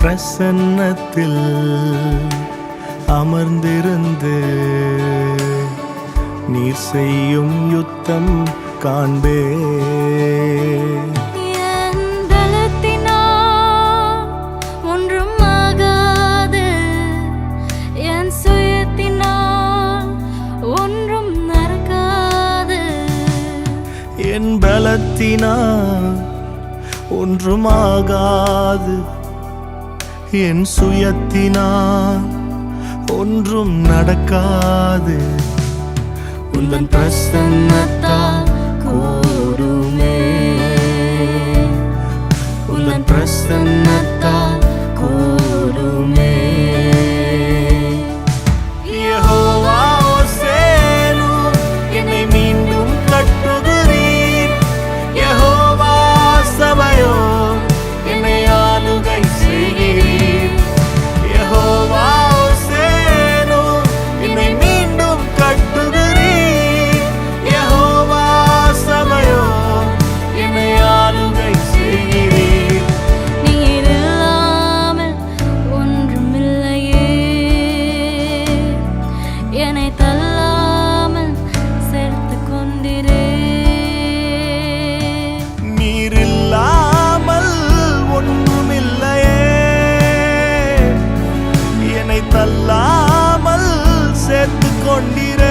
பிரசன்னத்தில் அமர்ந்திருந்து நீர் செய்யும் யுத்தம் காண்பே. என் பலத்தினால் ஒன்றும் ஆகாது, என் சுயத்தினால் ஒன்றும் நடக்காது. உந்தன் பிரசன்னத்தால் கூடுமே, உந்தன் பிரசன்னத்தால் கூடுமே. தள்ளாமல் சேர்த்து கொண்டிரே.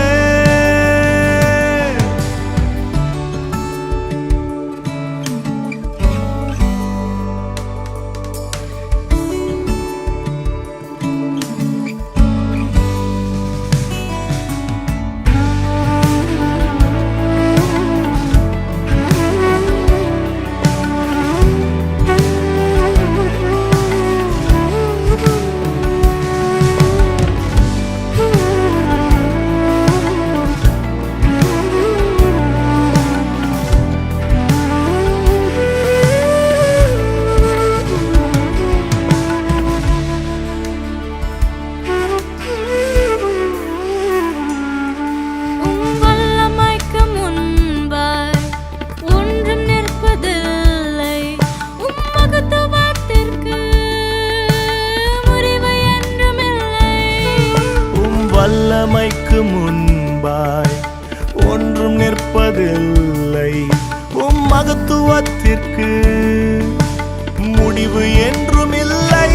வல்லமைக்கு முன்பாய் ஒன்றும் நிற்பதில்லை, உம் மகத்துவத்திற்கு முடிவு என்றும் இல்லை.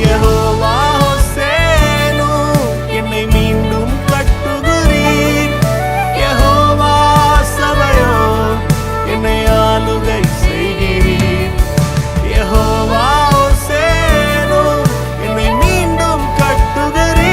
யெகோவா ஹோசேனு, என்னை மீண்டும் கட்டுகிறீர். யெகோவா சபையோ, என்னை ஆளுகை செய்கிறீர். யெகோவா ஹோசேனு, என்னை மீண்டும் கட்டுகிறீர்.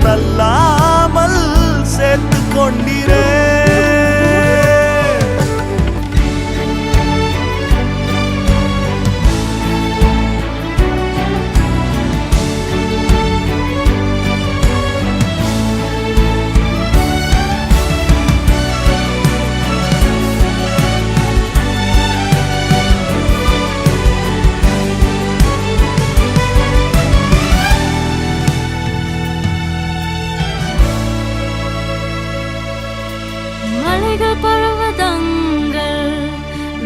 தள்ளாமல் சேர்த்து கொண்டிரே. பர்வதங்கள்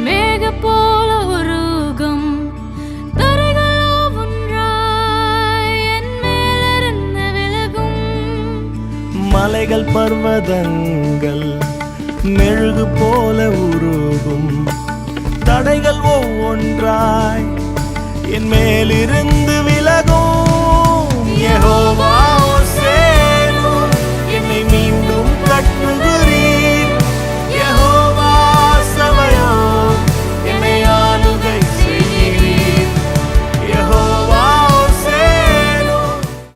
மேக போல உருகும், தரைகளோ ஒன்றாய் என் மேலிருந்து விலகும். மலைகள் பர்வதங்கள் மெழுகு போல உருகும், தடைகள் ஒவ்வொன்றாய் என் மேலிருந்து விலகும். யெகோவா